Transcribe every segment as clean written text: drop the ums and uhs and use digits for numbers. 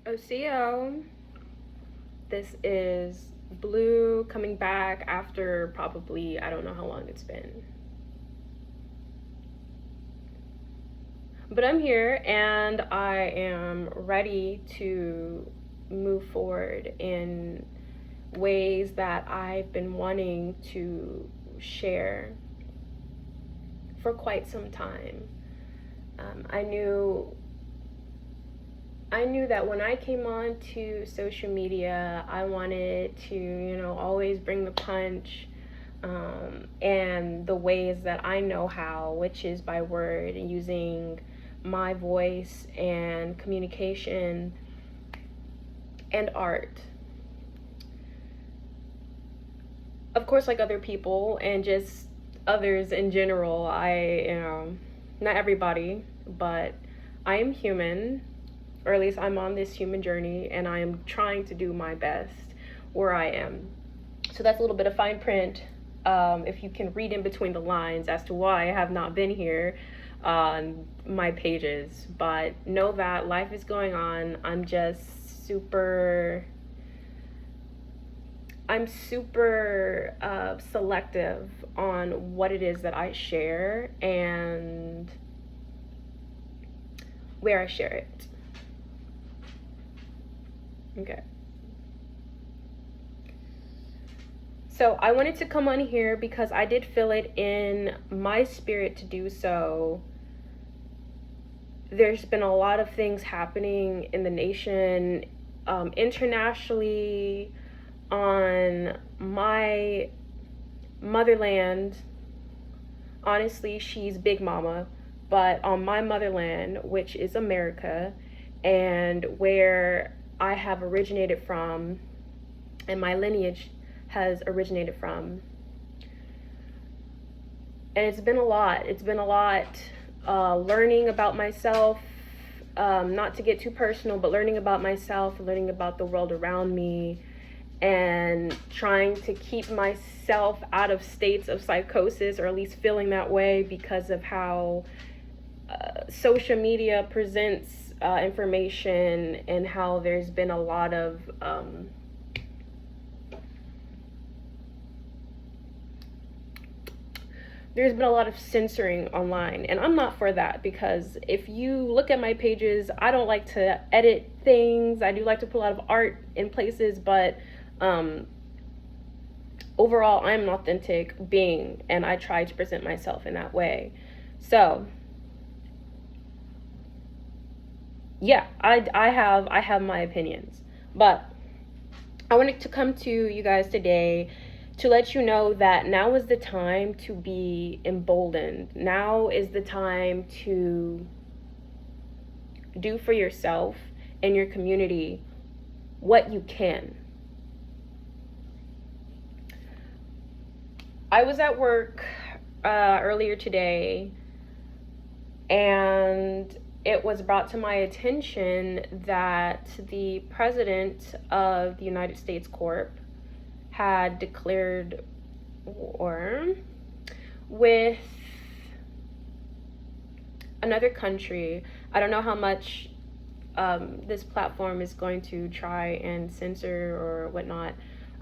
OCO. This is Blue coming back after probably, I don't know how long it's been. But I'm here and I am ready to move forward in ways that I've been wanting to share for quite some time. I knew that when I came on to social media, I wanted to, always bring the punch, and the ways that I know how, which is by word, using my voice and communication and art. Of course, like other people and just others in general, not everybody, but I am human, or at least I'm on this human journey, and I am trying to do my best where I am. So that's a little bit of fine print, if you can read in between the lines as to why I have not been here on my pages. But know that life is going on. I'm super selective on what it is that I share and where I share it. Okay. So I wanted to come on here because I did feel it in my spirit to do so. There's been a lot of things happening in the nation, internationally, on my motherland. Honestly, she's Big Mama, but on my motherland, which is America, and where I have originated from, and my lineage has originated from. And it's been a lot. Learning about myself, not to get too personal, but learning about myself, learning about the world around me, and trying to keep myself out of states of psychosis, or at least feeling that way, because of how social media presents information, and how there's been a lot of censoring online, and I'm not for that, because if you look at my pages, I don't like to edit things. I do like to put a lot of art in places, but overall, I'm an authentic being, and I try to present myself in that way. So yeah, I have my opinions, but I wanted to come to you guys today to let you know that now is the time to be emboldened. Now is the time to do for yourself and your community what you can. I was at work earlier today, and it was brought to my attention that the president of the United States Corp had declared war with another country. I don't know how much this platform is going to try and censor or whatnot,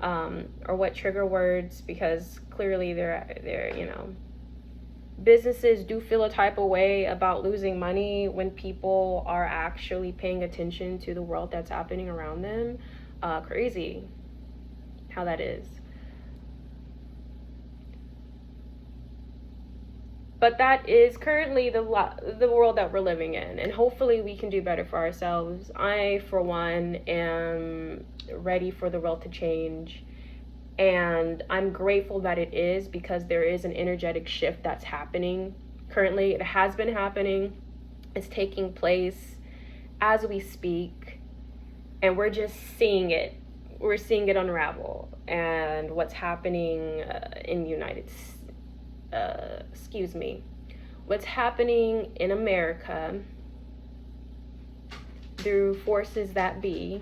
or what trigger words, because clearly they're businesses do feel a type of way about losing money when people are actually paying attention to the world that's happening around them. Crazy how that is. But that is currently the world that we're living in, and hopefully we can do better for ourselves. I, for one, am ready for the world to change, and I'm grateful that it is, because there is an energetic shift that's happening currently. It has been happening. It's taking place as we speak, and we're just seeing it. We're seeing it unravel, and what's happening in the what's happening in America through forces that be,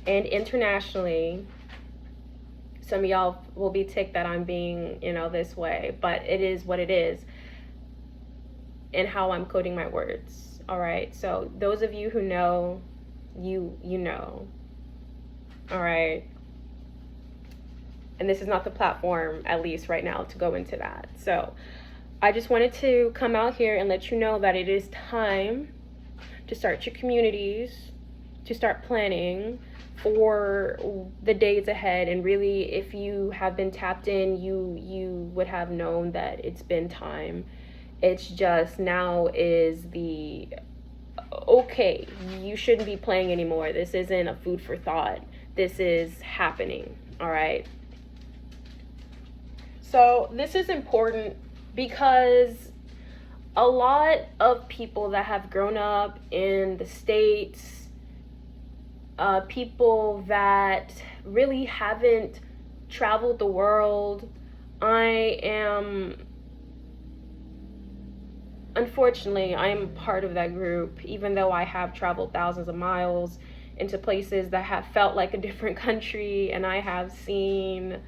and internationally. Some of y'all will be ticked that I'm being, this way, but it is what it is, and how I'm coding my words. All right. So those of you who know, you know. All right. And this is not the platform, at least right now, to go into that. So I just wanted to come out here and let you know that it is time to start your communities, to start planning for the days ahead. And really, if you have been tapped in, you would have known that it's been time. It's just now is the okay, you shouldn't be playing anymore. This isn't a food for thought. This is happening. All right. So this is important because a lot of people that have grown up in the States, people that really haven't traveled the world, unfortunately, I am part of that group, even though I have traveled thousands of miles into places that have felt like a different country, and I have seen,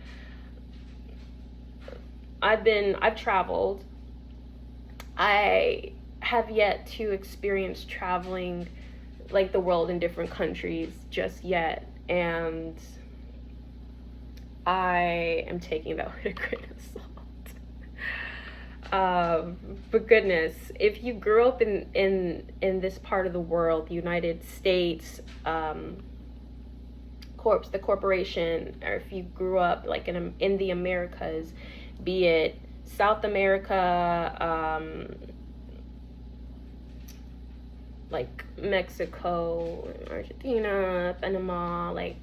I've traveled. I have yet to experience traveling like the world in different countries just yet, and I am taking that with a grain of salt. But goodness, if you grew up in this part of the world, the United States, the corporation, or if you grew up like in the Americas, be it South America, like Mexico, Argentina, Panama, like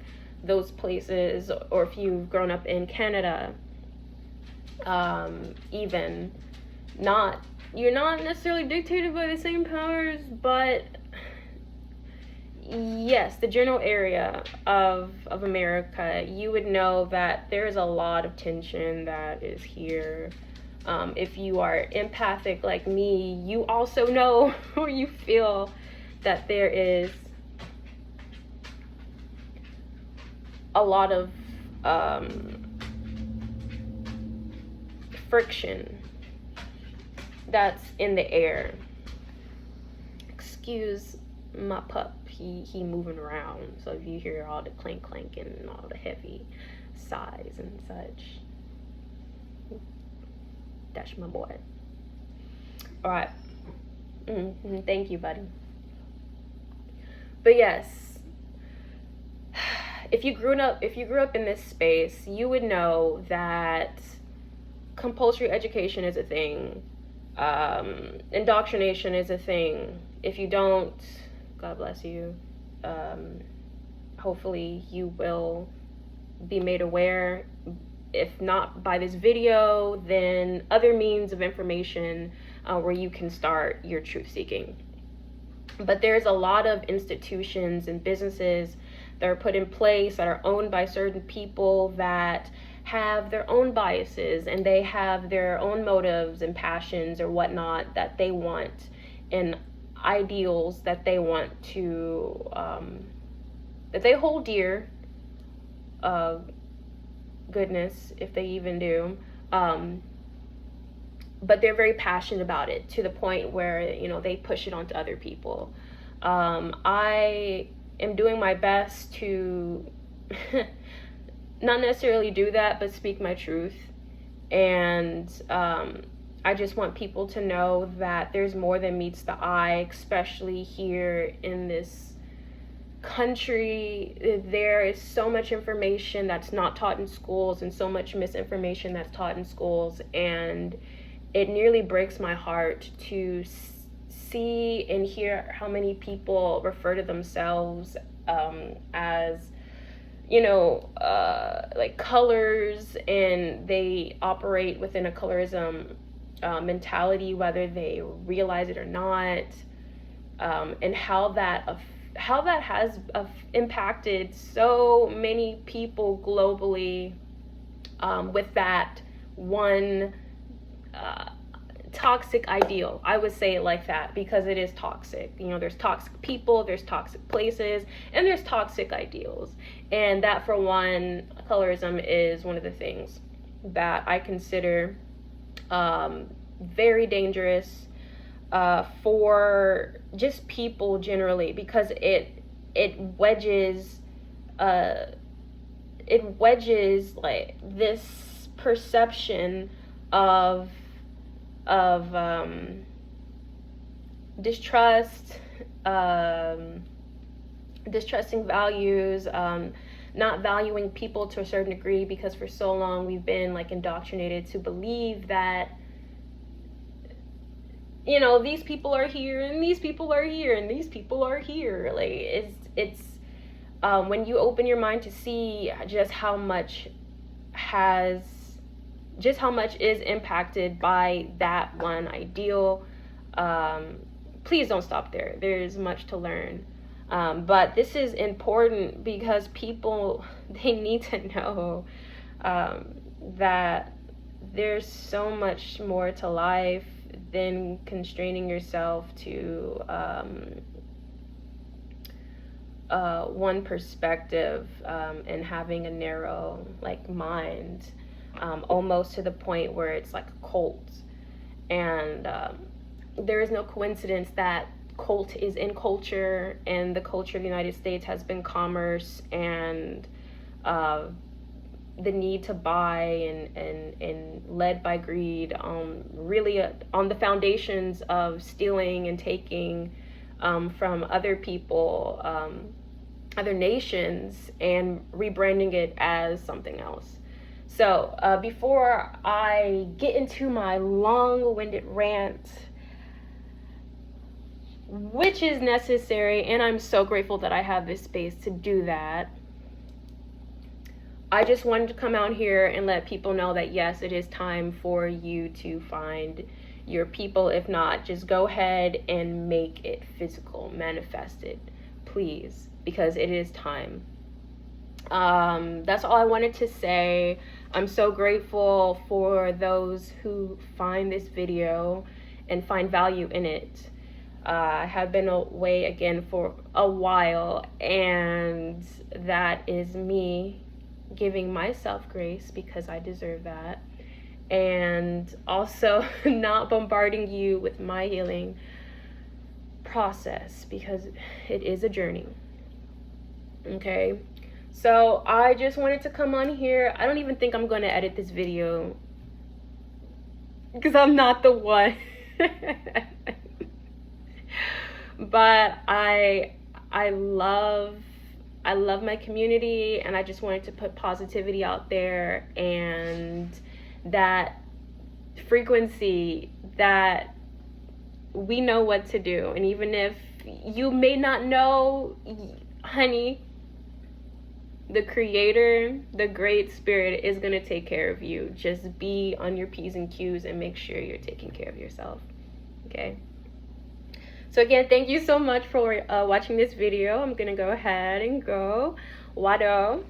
those places, or if you've grown up in Canada, even you're not necessarily dictated by the same powers, but yes, the general area of America, you would know that there's a lot of tension that is here. If you are empathic like me, you also know or you feel that there is a lot of friction that's in the air. Excuse my pup, he moving around, so if you hear all the clank and all the heavy sighs and such, that's my boy. All right. Thank you, buddy. But yes, if you grew up in this space, you would know that compulsory education is a thing. Indoctrination is a thing. If you don't, God bless you. Hopefully you will be made aware. If not by this video, then other means of information where you can start your truth seeking. But there's a lot of institutions and businesses that are put in place that are owned by certain people that have their own biases, and they have their own motives and passions or whatnot that they want, and ideals that they want to that they hold dear. Goodness, if they even do, but they're very passionate about it to the point where they push it onto other people. I am doing my best to not necessarily do that, but speak my truth. And I just want people to know that there's more than meets the eye, especially here in this country. There is so much information that's not taught in schools, and so much misinformation that's taught in schools, and it nearly breaks my heart to see and hear how many people refer to themselves as like colors, and they operate within a colorism mentality, whether they realize it or not, and how that has impacted so many people globally, with that one toxic ideal. I would say it like that because it is toxic. There's toxic people, there's toxic places, and there's toxic ideals. And that, for one, colorism is one of the things that I consider very dangerous for just people generally, because it it wedges like this perception of distrust, distrusting values, not valuing people to a certain degree, because for so long we've been like indoctrinated to believe that, you know, these people are here and these people are here and these people are here. Like it's when you open your mind to see just how much is impacted by that one ideal, please don't stop there. There's much to learn. But this is important because people, they need to know that there's so much more to life than constraining yourself to one perspective, and having a narrow like mind, almost to the point where it's like a cult. And there is no coincidence that cult is in culture, and the culture of the United States has been commerce and the need to buy and led by greed, really on the foundations of stealing and taking from other people, other nations, and rebranding it as something else. So before I get into my long-winded rant, which is necessary, and I'm so grateful that I have this space to do that, I just wanted to come out here and let people know that yes, it is time for you to find your people. If not, just go ahead and make it physical, manifest it, please, because it is time. That's all I wanted to say. I'm so grateful for those who find this video and find value in it. I have been away again for a while, and that is me giving myself grace because I deserve that, and also not bombarding you with my healing process because it is a journey. Okay, so I just wanted to come on here. I don't even think I'm going to edit this video because I'm not the one. But I love my community, and I just wanted to put positivity out there, and that frequency that we know what to do. And even if you may not know, honey, the creator, the great spirit is going to take care of you. Just be on your P's and Q's and make sure you're taking care of yourself. Okay? So again, thank you so much for watching this video. I'm going to go ahead and go. Wado.